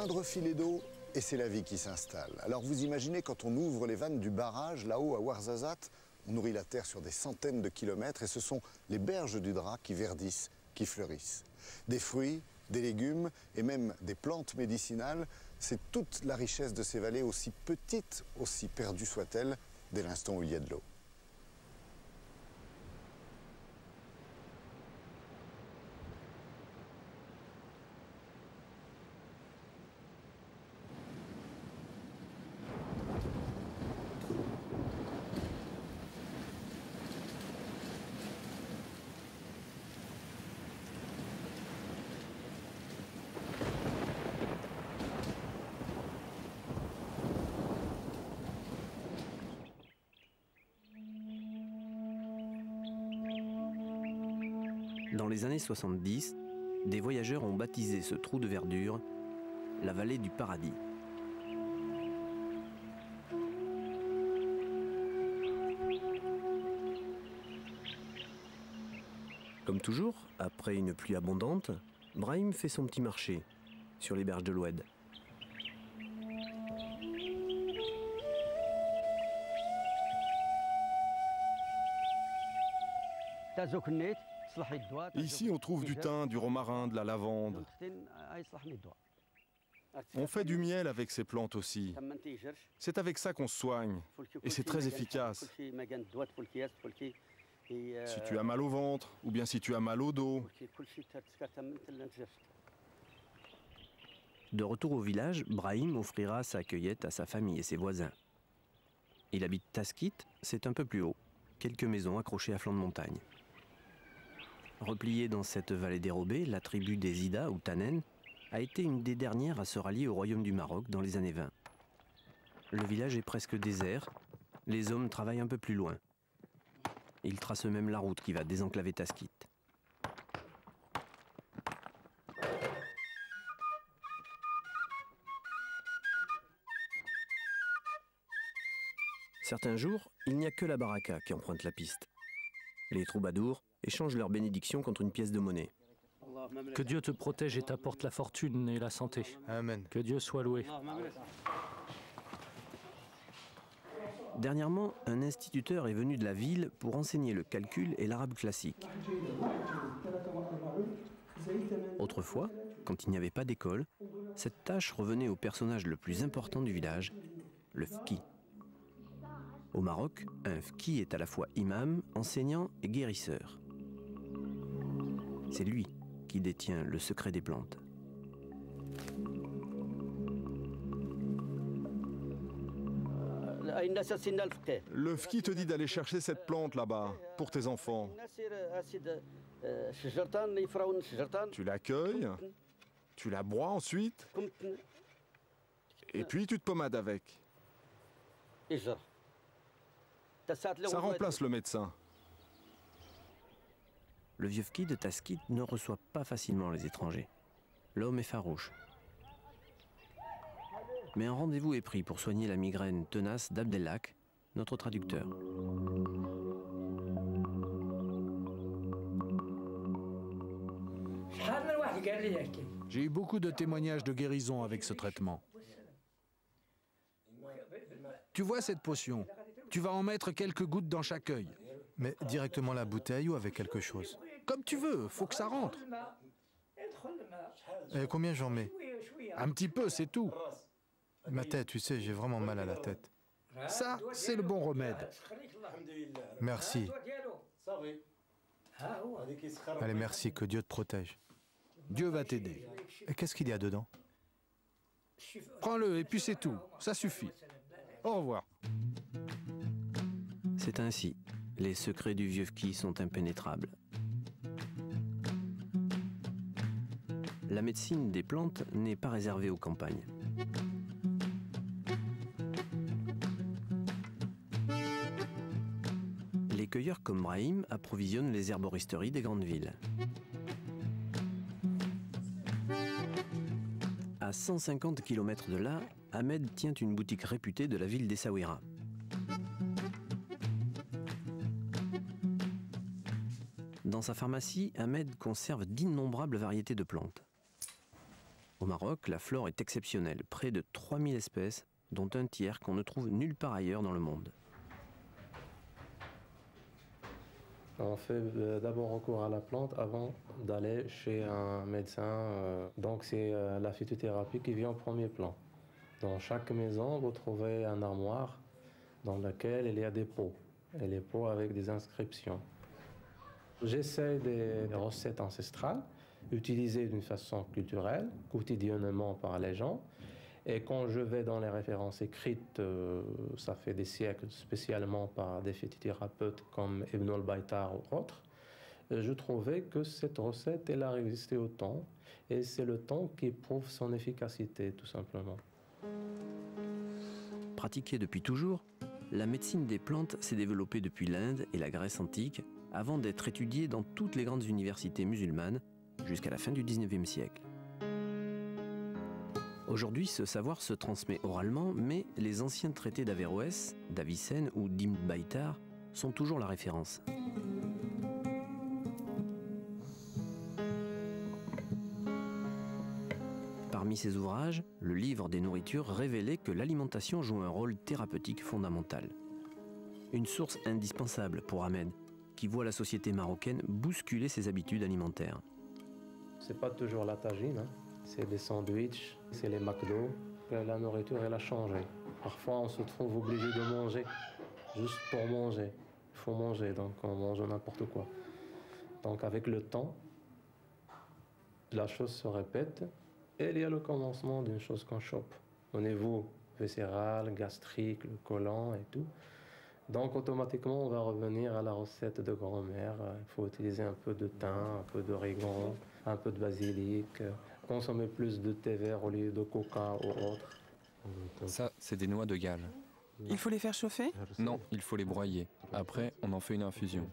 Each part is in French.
moindre filet d'eau et c'est la vie qui s'installe. Alors vous imaginez quand on ouvre les vannes du barrage, là-haut à Ouarzazate, on nourrit la terre sur des centaines de kilomètres et ce sont les berges du Dra qui verdissent, qui fleurissent. Des fruits, des légumes et même des plantes médicinales, c'est toute la richesse de ces vallées, aussi petites, aussi perdues soient-elles, dès l'instant où il y a de l'eau. Dans les années 70, des voyageurs ont baptisé ce trou de verdure la vallée du paradis. Comme toujours, après une pluie abondante, Brahim fait son petit marché sur les berges de l'Oued. Ici, on trouve du thym, du romarin, de la lavande. On fait du miel avec ces plantes aussi. C'est avec ça qu'on se soigne. Et c'est très efficace. Si tu as mal au ventre, ou bien si tu as mal au dos. De retour au village, Brahim offrira sa cueillette à sa famille et ses voisins. Il habite Taskit, c'est un peu plus haut, quelques maisons accrochées à flanc de montagne. Repliée dans cette vallée dérobée, la tribu des Ida ou Tanen a été une des dernières à se rallier au royaume du Maroc dans les années 20. Le village est presque désert, les hommes travaillent un peu plus loin. Ils tracent même la route qui va désenclaver Taskit. Certains jours, il n'y a que la baraka qui emprunte la piste. Les troubadours échangent leur bénédiction contre une pièce de monnaie. Que Dieu te protège et t'apporte la fortune et la santé. Amen. Que Dieu soit loué. Dernièrement, un instituteur est venu de la ville pour enseigner le calcul et l'arabe classique. Autrefois, quand il n'y avait pas d'école, cette tâche revenait au personnage le plus important du village, le fqi. Au Maroc, un fqi est à la fois imam, enseignant et guérisseur. C'est lui qui détient le secret des plantes. Le fqi te dit d'aller chercher cette plante là-bas, pour tes enfants. Tu l'accueilles, tu la broies ensuite, et puis tu te pommades avec. Ça remplace le médecin. Le vieux fqi de Taskit ne reçoit pas facilement les étrangers. L'homme est farouche. Mais un rendez-vous est pris pour soigner la migraine tenace d'Abdelhak, notre traducteur. J'ai eu beaucoup de témoignages de guérison avec ce traitement. Tu vois cette potion? Tu vas en mettre quelques gouttes dans chaque œil. Mais directement la bouteille ou avec quelque chose? Comme tu veux, faut que ça rentre. Et combien j'en mets? Un petit peu, c'est tout. Ma tête, tu sais, j'ai vraiment mal à la tête. Ça, c'est le bon remède. Merci. Allez, merci, que Dieu te protège. Dieu va t'aider. Et qu'est-ce qu'il y a dedans? Prends-le et puis c'est tout. Ça suffit. Au revoir. C'est ainsi. Les secrets du vieux fqi sont impénétrables. La médecine des plantes n'est pas réservée aux campagnes. Les cueilleurs comme Brahim approvisionnent les herboristeries des grandes villes. À 150 km de là, Ahmed tient une boutique réputée de la ville d'Essaouira. Dans sa pharmacie, Ahmed conserve d'innombrables variétés de plantes. Au Maroc, la flore est exceptionnelle, près de 3000 espèces, dont un tiers qu'on ne trouve nulle part ailleurs dans le monde. On fait d'abord recours à la plante avant d'aller chez un médecin. Donc c'est la phytothérapie qui vient au premier plan. Dans chaque maison, vous trouvez un armoire dans lequel il y a des pots. Et les pots avec des inscriptions. J'essaie des recettes ancestrales, utilisées d'une façon culturelle, quotidiennement par les gens. Et quand je vais dans les références écrites, ça fait des siècles, spécialement par des phytothérapeutes comme Ibn al-Baytar ou autres, je trouvais que cette recette, elle a résisté au temps. Et c'est le temps qui prouve son efficacité, tout simplement. Pratiquée depuis toujours, la médecine des plantes s'est développée depuis l'Inde et la Grèce antique, avant d'être étudiée dans toutes les grandes universités musulmanes, jusqu'à la fin du XIXe siècle. Aujourd'hui, ce savoir se transmet oralement, mais les anciens traités d'Averroès, d'Avicenne ou d'Ibn Baytar sont toujours la référence. Parmi ces ouvrages, le livre des nourritures révélait que l'alimentation joue un rôle thérapeutique fondamental. Une source indispensable pour Ahmed, qui voit la société marocaine bousculer ses habitudes alimentaires. C'est pas toujours la tagine, hein. C'est les sandwichs, c'est les McDo. La nourriture, elle a changé. Parfois, on se trouve obligé de manger, juste pour manger. Il faut manger, donc on mange n'importe quoi. Donc avec le temps, la chose se répète. Et il y a le commencement d'une chose qu'on chope. Au niveau viscéral, gastrique, le côlon et tout. Donc automatiquement, on va revenir à la recette de grand-mère. Il faut utiliser un peu de thym, un peu d'origan, un peu de basilic. Consommer plus de thé vert au lieu de coca ou autre. Ça, c'est des noix de Galles. Il faut les faire chauffer? Non, il faut les broyer. Après, on en fait une infusion.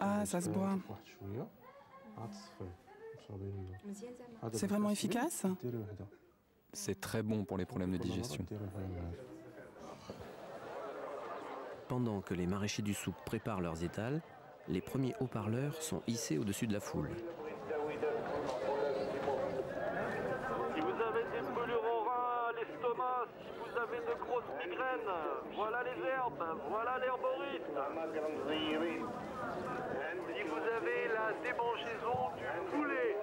Ah, ça se boit. C'est vraiment efficace? C'est très bon pour les problèmes de digestion. Pendant que les maraîchers du souk préparent leurs étals, les premiers haut-parleurs sont hissés au-dessus de la foule. Si vous avez des brûlures au rein, à l'estomac, si vous avez de grosses migraines, voilà les herbes, voilà l'herboriste. Si vous avez la démangeaison du poulet.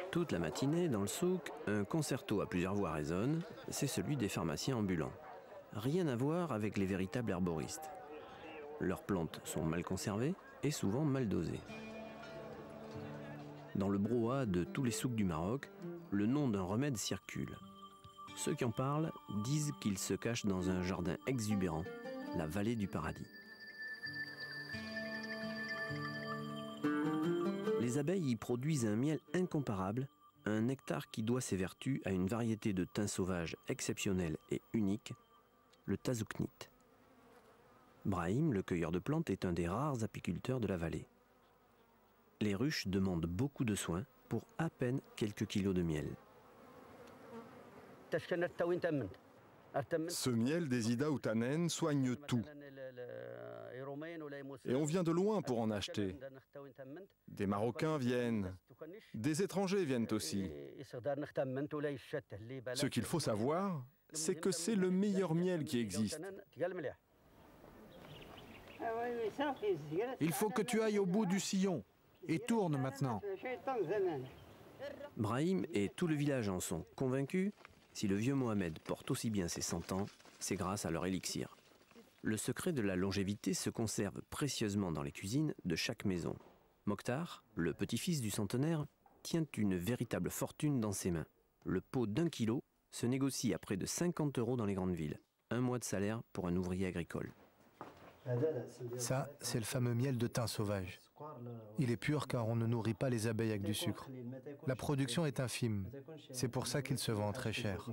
Toute la matinée, dans le souk, un concerto à plusieurs voix résonne, c'est celui des pharmaciens ambulants. Rien à voir avec les véritables herboristes. Leurs plantes sont mal conservées et souvent mal dosées. Dans le brouhaha de tous les souks du Maroc, le nom d'un remède circule. Ceux qui en parlent disent qu'il se cache dans un jardin exubérant, la vallée du paradis. Les abeilles y produisent un miel incomparable, un nectar qui doit ses vertus à une variété de thym sauvage exceptionnelle et unique, le tazouknit. Brahim, le cueilleur de plantes, est un des rares apiculteurs de la vallée. Les ruches demandent beaucoup de soins pour à peine quelques kilos de miel. Ce miel des Ida ou Tannen soigne tout. Et on vient de loin pour en acheter. Des Marocains viennent. Des étrangers viennent aussi. Ce qu'il faut savoir, c'est que c'est le meilleur miel qui existe. Il faut que tu ailles au bout du sillon et tourne maintenant. Brahim et tout le village en sont convaincus. Si le vieux Mohamed porte aussi bien ses 100 ans, c'est grâce à leur élixir. Le secret de la longévité se conserve précieusement dans les cuisines de chaque maison. Mokhtar, le petit-fils du centenaire, tient une véritable fortune dans ses mains. Le pot d'1 kilo se négocie à près de 50 € dans les grandes villes. Un mois de salaire pour un ouvrier agricole. Ça, c'est le fameux miel de thym sauvage. Il est pur car on ne nourrit pas les abeilles avec du sucre. La production est infime. C'est pour ça qu'il se vend très cher.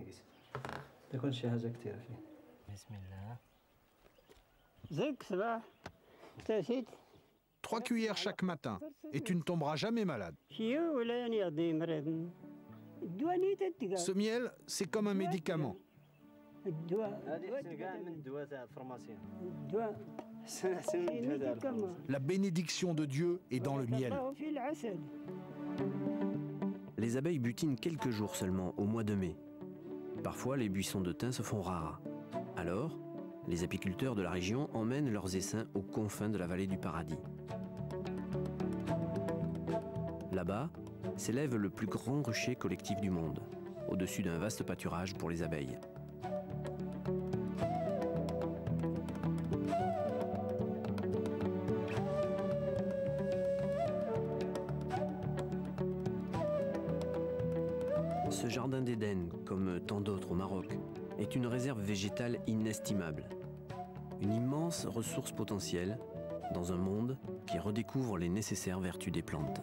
3 cuillères chaque matin et tu ne tomberas jamais malade. Ce miel, c'est comme un médicament. La bénédiction de Dieu est dans le miel. Les abeilles butinent quelques jours seulement au mois de mai. Parfois, les buissons de thym se font rares. Alors, les apiculteurs de la région emmènent leurs essaims aux confins de la vallée du Paradis. Là-bas, s'élève le plus grand rucher collectif du monde, au-dessus d'un vaste pâturage pour les abeilles. Ce jardin d'Éden, comme tant d'autres au Maroc, est une réserve végétale inestimable. Une immense ressource potentielle dans un monde qui redécouvre les nécessaires vertus des plantes.